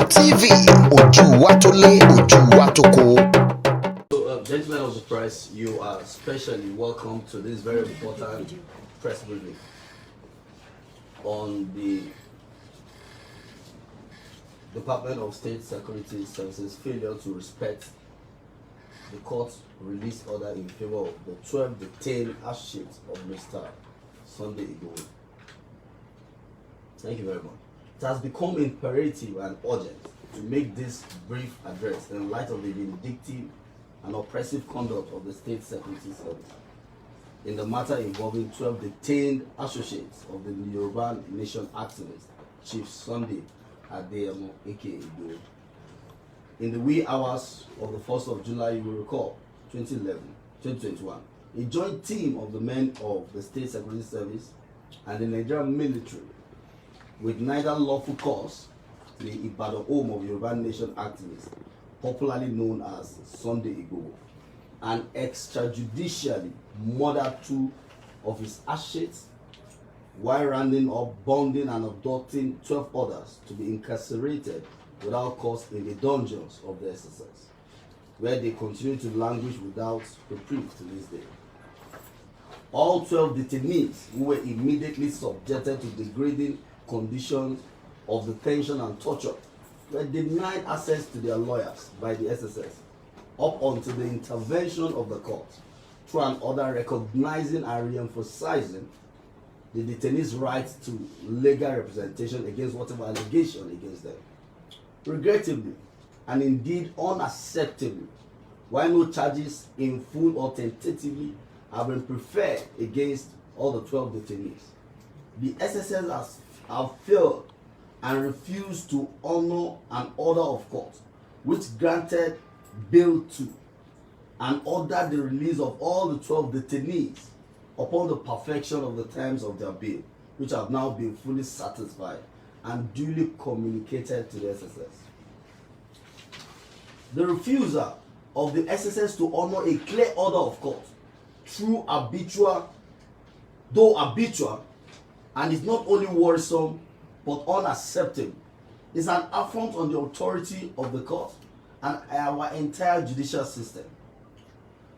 TV, ojú wa tó lé, ojú wa tó kó. So, gentlemen of the press, you are specially welcome to this very important press briefing on the Department of State Security Services failure to respect the court's release order in favor of the 12 detained associates of Mr. Sunday Adeyemo. Thank you very much. It has become imperative and urgent to make this brief address in light of the vindictive and oppressive conduct of the State Security Service in the matter involving 12 detained associates of the Yoruba Nation activist, Chief Sunday Adeyemo, aka Igboho. In the wee hours of the 1st of July, you will recall, 2021, a joint team of the men of the State Security Service and the Nigerian military, with neither lawful cause, the Igboho'S of Yoruba Nation activists, popularly known as Sunday Adeyemo, and extrajudicially murdered 2 of his associates, while rounding up, bonding, and abducting 12 others to be incarcerated without cause in the dungeons of the SSS, where they continue to languish without reprieve to this day. All 12 detainees who were immediately subjected to degrading conditions of detention and torture were denied access to their lawyers by the SSS up until the intervention of the court through an order recognizing and re-emphasizing the detainees' right to legal representation against whatever allegation against them. Regrettably, and indeed unacceptably, while no charges in full or tentatively have been preferred against all the 12 detainees, the SSS have failed and refused to honor an order of court which granted bail to and ordered the release of all the 12 detainees upon the perfection of the terms of their bail, which have now been fully satisfied and duly communicated to the SSS. The refusal of the SSS to honor a clear order of court through habitual, and is not only worrisome but unacceptable, is an affront on the authority of the court and our entire judicial system.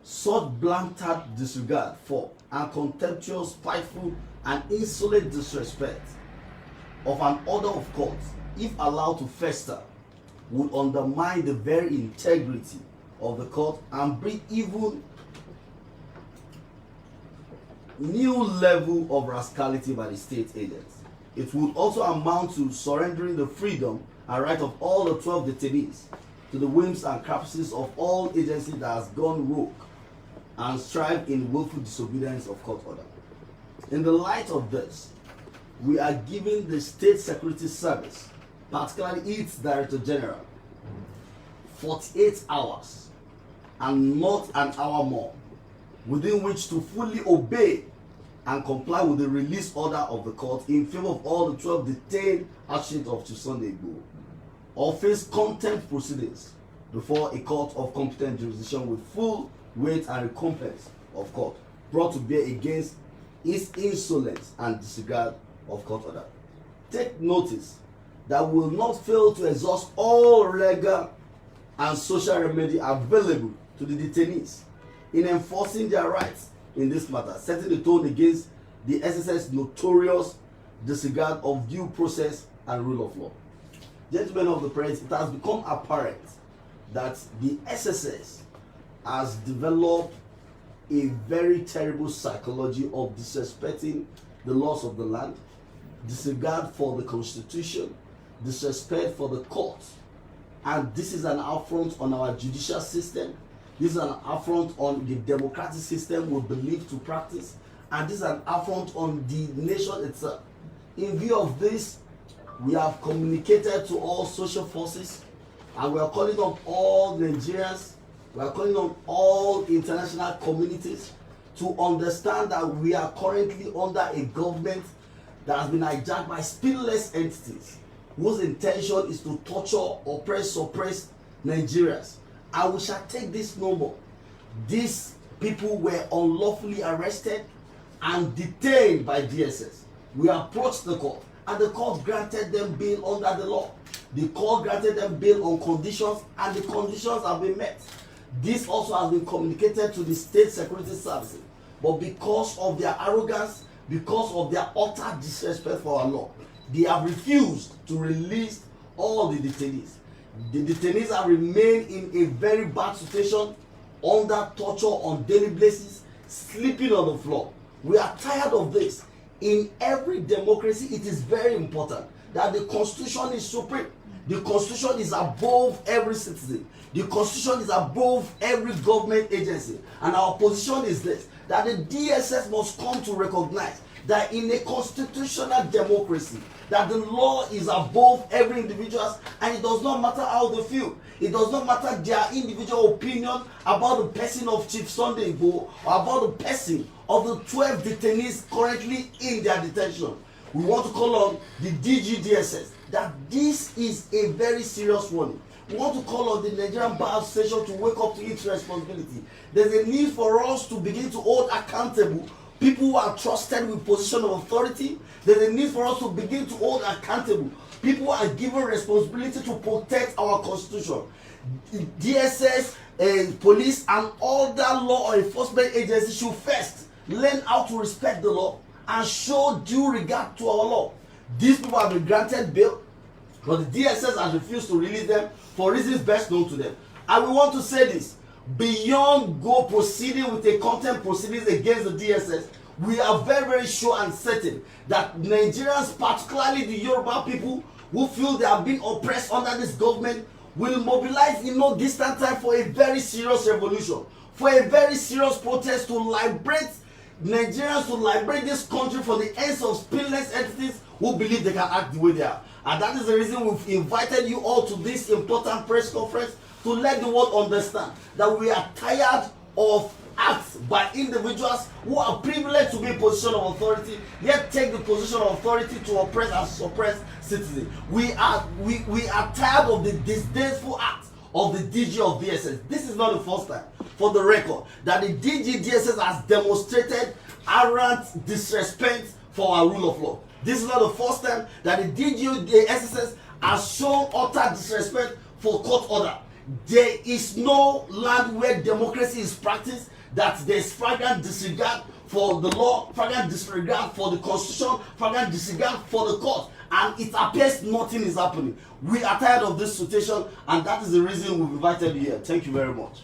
Such blatant disregard for and contemptuous, spiteful, and insolent disrespect of an order of court, if allowed to fester, would undermine the very integrity of the court and bring even new level of rascality by the state agents. It would also amount to surrendering the freedom and right of all the 12 detainees to the whims and caprices of all agencies that has gone rogue and strive in willful disobedience of court order. In the light of this, we are giving the State Security Service, particularly its Director General, 48 hours and not an hour more, within which to fully obey and comply with the release order of the court in favor of all the 12 detained associates of Chief Sunday Adeyemo, or face contempt proceedings before a court of competent jurisdiction with full weight and recompense of court brought to bear against his insolence and disregard of court order. Take notice that we will not fail to exhaust all legal and social remedy available to the detainees in enforcing their rights in this matter, setting the tone against the SSS notorious disregard of due process and rule of law. Gentlemen of the press, it has become apparent that the SSS has developed a very terrible psychology of disrespecting the laws of the land, disregard for the constitution, disrespect for the court, and this is an affront on our judicial system. This is an affront on the democratic system we believe to practice, and this is an affront on the nation itself. In view of this, we have communicated to all social forces, and we are calling on all Nigerians, we are calling on all international communities to understand that we are currently under a government that has been hijacked by spineless entities whose intention is to torture, oppress, suppress Nigerians. And we shall take this no more. These people were unlawfully arrested and detained by DSS. We approached the court and the court granted them bail under the law. The court granted them bail on conditions, and the conditions have been met. This also has been communicated to the state security services, but because of their arrogance, because of their utter disrespect for our law, they have refused to release all the detainees. The detainees have remained in a very bad situation, under torture on daily basis, sleeping on the floor. We are tired of this. In every democracy, it is very important that the Constitution is supreme. The Constitution is above every citizen. The Constitution is above every government agency. And our position is this, that the DSS must come to recognize that in a constitutional democracy, that the law is above every individual, and it does not matter how they feel. It does not matter their individual opinion about the person of Chief Sunday Igboho or about the person of the 12 detainees currently in their detention. We want to call on the DGDSS that this is a very serious warning. We want to call on the Nigerian Bar Association to wake up to its responsibility. There's a need for us to begin to hold accountable people who are trusted with position of authority. There's a need for us to begin to hold accountable people who are given responsibility to protect our constitution. DSS, police, and other law enforcement agencies should first learn how to respect the law and show due regard to our law. These people have been granted bail, but the DSS has refused to release them for reasons best known to them. And we want to say this, beyond go proceeding with a contempt proceedings against the DSS, we are very, very sure and certain that Nigerians, particularly the Yoruba people who feel they are being oppressed under this government, will mobilize in no distant time for a very serious revolution, for a very serious protest to liberate Nigerians, to liberate this country for the ends of spineless entities who believe they can act the way they are. And that is the reason we've invited you all to this important press conference, to let the world understand that we are tired of acts by individuals who are privileged to be in position of authority, yet take the position of authority to oppress and suppress citizens. We are tired of the disdainful acts of the DG of DSS. This is not the first time, for the record, that the DG DSS has demonstrated arrogant disrespect for our rule of law. This is not the first time that the DG DSS has shown utter disrespect for court order. There is no land where democracy is practiced that there is flagrant disregard for the law, flagrant disregard for the constitution, flagrant disregard for the court, and it appears nothing is happening. We are tired of this situation, and that is the reason we've invited you here. Thank you very much.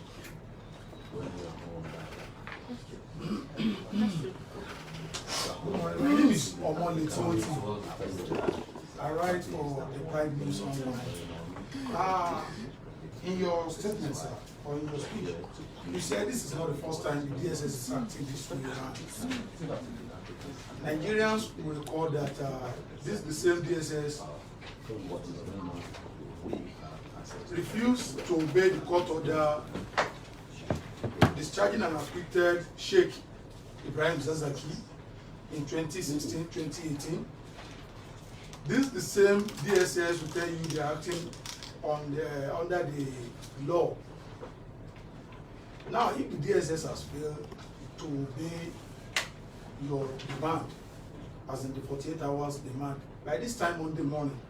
My name is Omole Timothy. I write for the Pride News Online. In your statement, sir, or in your speech, you said this is not the first time the DSS is acting this way around. Nigerians will recall that this is the same DSS refused to obey the court order discharging an acquitted Sheikh Ibrahim Zazaki in 2016-2018. This is the same DSS will tell you they are acting under the law. Now, if the DSS has failed to obey your demand, as in the 48 hours demand, by this time Monday morning,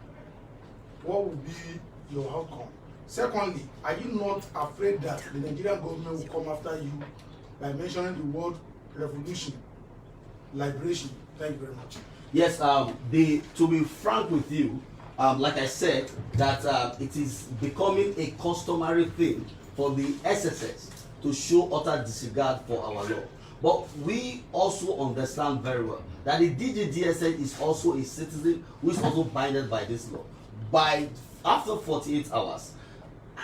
what will be your outcome? Secondly, are you not afraid that the Nigerian government will come after you by mentioning the word revolution, liberation? Thank you very much. Yes, to be frank with you, like I said, that it is becoming a customary thing for the SSS to show utter disregard for our law. But we also understand very well that the DGDSS is also a citizen who is also binded by this law. After 48 hours,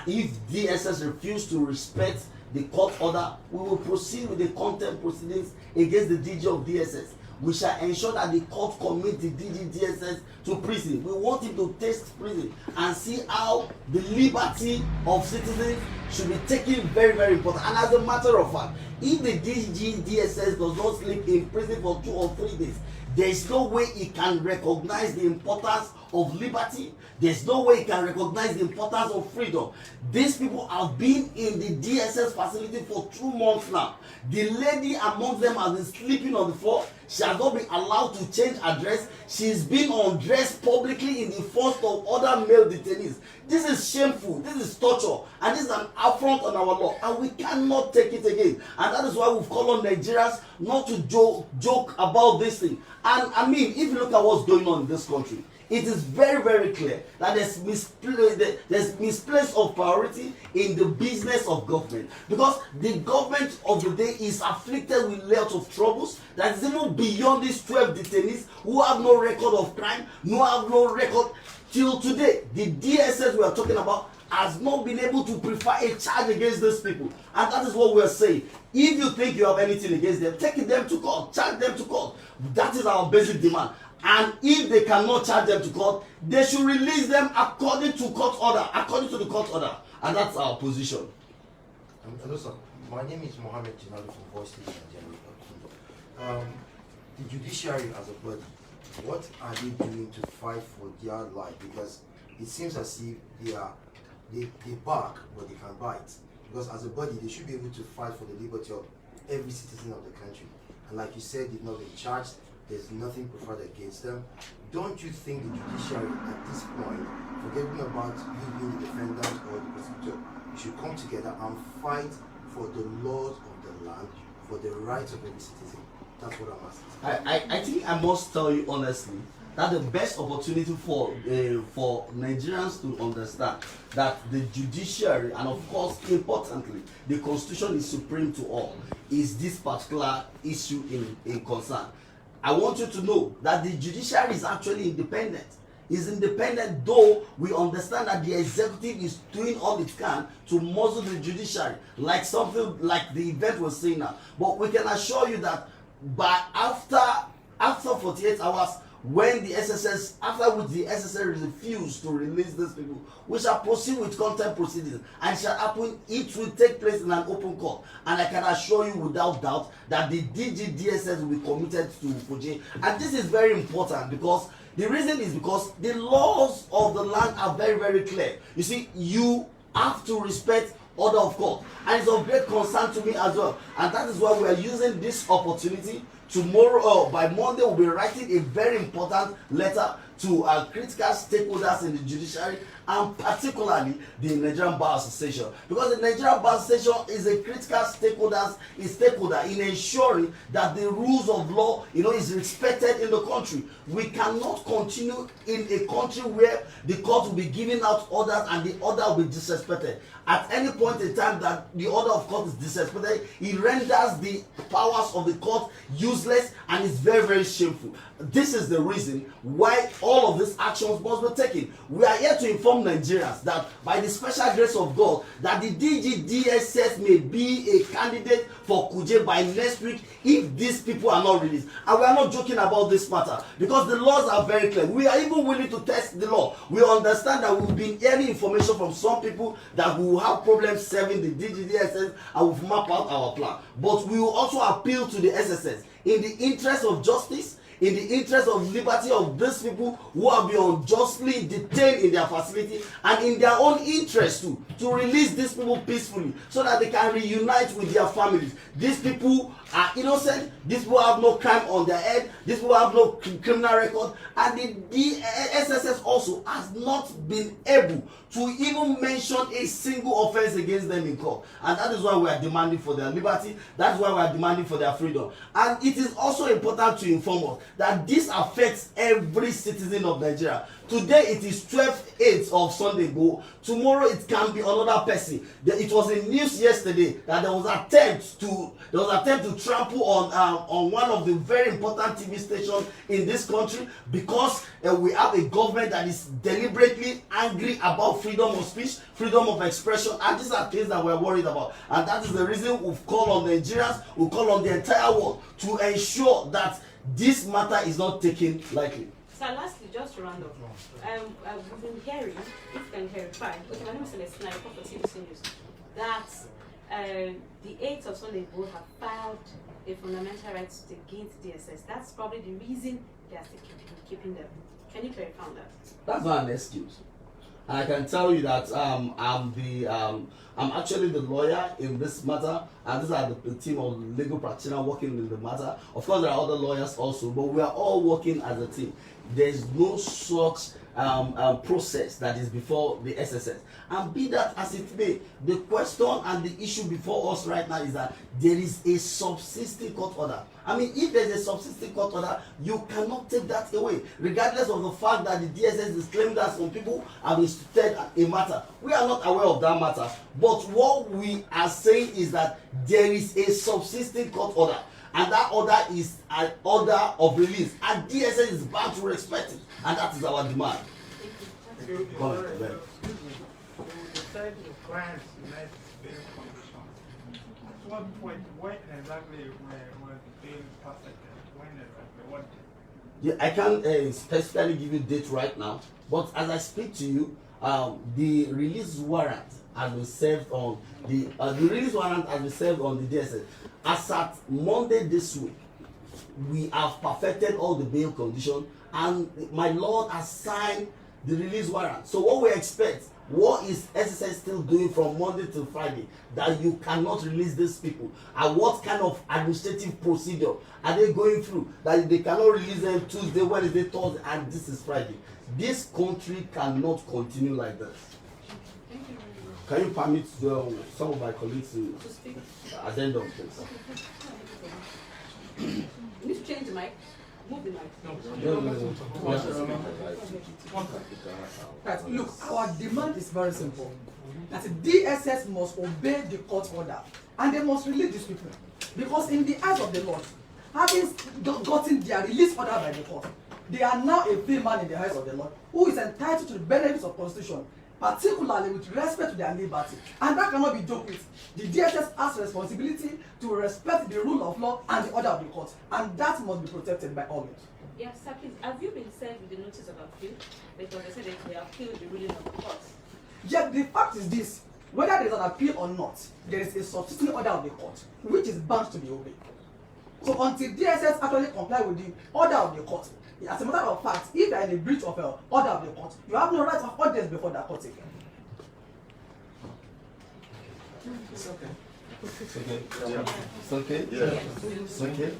if DSS refuse to respect the court order, we will proceed with the contempt proceedings against the DG of DSS. We shall ensure that the court commit the DGDSS to prison. We want him to taste prison and see how the liberty of citizens should be taken very, very important. And as a matter of fact, if the DGDSS does not sleep in prison for 2 or 3 days, there is no way it can recognize the importance of liberty. There's no way it can recognize the importance of freedom. These people have been in the DSS facility for 2 months now. The lady among them has been sleeping on the floor. She has not been allowed to change her dress. She's been undressed publicly in the front of other male detainees. This is shameful. This is torture. And this is an affront on our law. And we cannot take it again. And that is why we've called on Nigerians not to joke about this thing. And I mean, if you look at what's going on in this country, it is very, very clear that there's misplaced of priority in the business of government, because the government of the day is afflicted with lots of troubles that is even beyond these 12 detainees who have no record of crime, have no record till today. The DSS we are talking about has not been able to prefer a charge against these people, and that is what we are saying. If you think you have anything against them, take them to court, charge them to court. That is our basic demand. And if they cannot charge them to court, they should release them according to court order, according to the court order. And that's our position. Hello, sir. My name is Mohammed Jinali from Voice TV Nigeria. The judiciary as a body, what are they doing to fight for their life? Because it seems as if they bark, but they can bite. Because as a body, they should be able to fight for the liberty of every citizen of the country. And like you said, they've not been charged. There's nothing preferred against them. Don't you think the judiciary at this point, forgetting about you being the defendant or the prosecutor, you should come together and fight for the laws of the land, for the rights of every citizen? That's what I'm asking. I think I must tell you honestly that the best opportunity for Nigerians to understand that the judiciary, and of course importantly the constitution is supreme to all, is this particular issue in concern. I want you to know that the judiciary is actually independent. It's independent, though we understand that the executive is doing all it can to muzzle the judiciary, like something like the event we're seeing now. But we can assure you that by after 48 hours, when the SSS, after which the SSS refused to release these people, we shall proceed with contempt proceedings, and shall happen, it will take place in an open court. And I can assure you without doubt that the DSS will be committed to Fuji. And this is very important, because the reason is because the laws of the land are very, very clear. You see, you have to respect order of court, and it's of great concern to me as well. And that is why we are using this opportunity. Tomorrow, by Monday, we'll be writing a very important letter to our critical stakeholders in the judiciary, and particularly the Nigerian Bar Association, because the Nigerian Bar Association is a critical stakeholder in ensuring that the rules of law, is respected in the country. We cannot continue in a country where the court will be giving out orders and the order will be disrespected. At any point in time that the order of court is disrespected, it renders the powers of the court useless, and it's very, very shameful. This is the reason why all of these actions must be taken. We are here to inform Nigerians that by the special grace of God, that the DSS may be a candidate for Kuje by next week if these people are not released. And we are not joking about this matter, because the laws are very clear. We are even willing to test the law. We understand that we've been hearing information from some people that we will have problems serving the DSS, and we've mapped out our plan. But we will also appeal to the SSS in the interest of justice, in the interest of liberty of these people who have been unjustly detained in their facility, and in their own interest too, to release these people peacefully so that they can reunite with their families. These people are innocent, these people have no crime on their head, these people have no criminal record, and the SSS also has not been able to even mention a single offense against them in court. And that is why we are demanding for their liberty, that's why we are demanding for their freedom. And it is also important to inform us that this affects every citizen of Nigeria. Today it is 12/8 of Sunday Adeyemo. Tomorrow it can be another person. It was in news yesterday that there was an attempt to trample on one of the very important TV stations in this country, because we have a government that is deliberately angry about freedom of speech, freedom of expression, and these are things that we're worried about. And that is the reason we've called on Nigerians, we call on the entire world to ensure that this matter is not taken lightly. So lastly, just to round up, we've been hearing, if you can clarify, okay, my name is Celestina, I report for TVC News, that the 8th of Sunday Adeyemo have filed a fundamental right against DSS. That's probably the reason they are still keeping them. Can you clarify on that? That's not an excuse. And I can tell you that I'm actually the lawyer in this matter, and these are the team of legal practitioners working in the matter. Of course, there are other lawyers also, but we are all working as a team. There is no such process that is before the SSS. And be that as it may, the question and the issue before us right now is that there is a subsisting court order. I mean, if there's a subsisting court order, you cannot take that away, regardless of the fact that the DSS is claiming that some people have instituted a matter. We are not aware of that matter, but what we are saying is that there is a subsisting court order, and that order is an order of release, and DSS is bound to respect it, and that is our demand. Come on, Ben. You said your clients met bail conditions. At what point, when exactly was the bail perfected? When exactly? What day? Yeah, I can't specifically give you date right now, but as I speak to you, the release warrant has been served on the release warrant has been served on the DSS. As at Monday this week, we have perfected all the bail conditions, and my lord has signed the release warrant. So what we expect, what is SSS still doing from Monday to Friday, that you cannot release these people? And what kind of administrative procedure are they going through that they cannot release them Tuesday, Wednesday, Thursday, and this is Friday? This country cannot continue like this. Can you permit some of my colleagues to attend on this? You need to change the mic. Move the mic. Right. Look, our demand is very simple. That the DSS must obey the court order, and they must release these people. Because in the eyes of the Lord, having gotten their release order by the court, they are now a free man in the eyes of the Lord, who is entitled to the benefits of Constitution, particularly with respect to their liberty. And that cannot be joked with. The DSS has responsibility to respect the rule of law and the order of the court, and that must be protected by all means. Yes, sir, please. Have you been served with the notice of appeal? Because they said that they appealed the ruling of the court. Yet the fact is this: whether there is an appeal or not, there is a substituting order of the court, which is bound to be obeyed. So until DSS actually comply with the order of the court, as a matter of fact, if they are in a breach of an order of the court, you have no right of audience before that court again. It's okay. It's okay. Yeah. It's okay. Yeah. It's okay.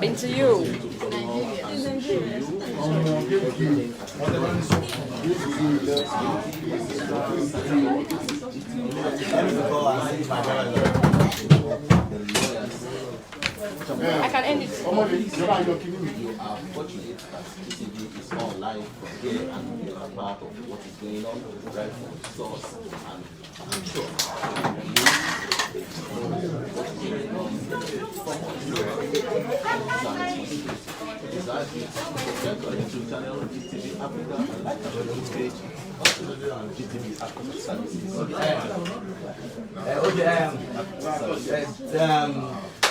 Been to you. I can end it. You are fortunate that TCG is online from here and we are part of what is going on right from source, and I'm sure YouTube channel GTV Africa and like our page on GTV Africa Services.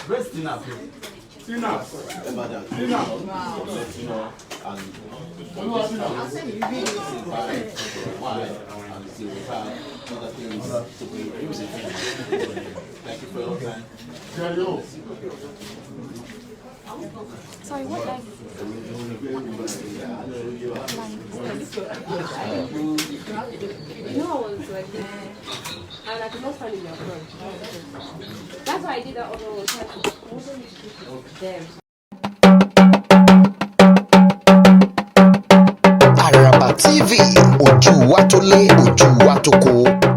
Breast dinner, please. Remember that. And why and see we have other things to be. Thank you for your time. Sorry, what line? No, I was like, and I could not find it in your front. That's why I did that other one. There. Araba TV, ojú wa tó lé, ojú wa tó kó.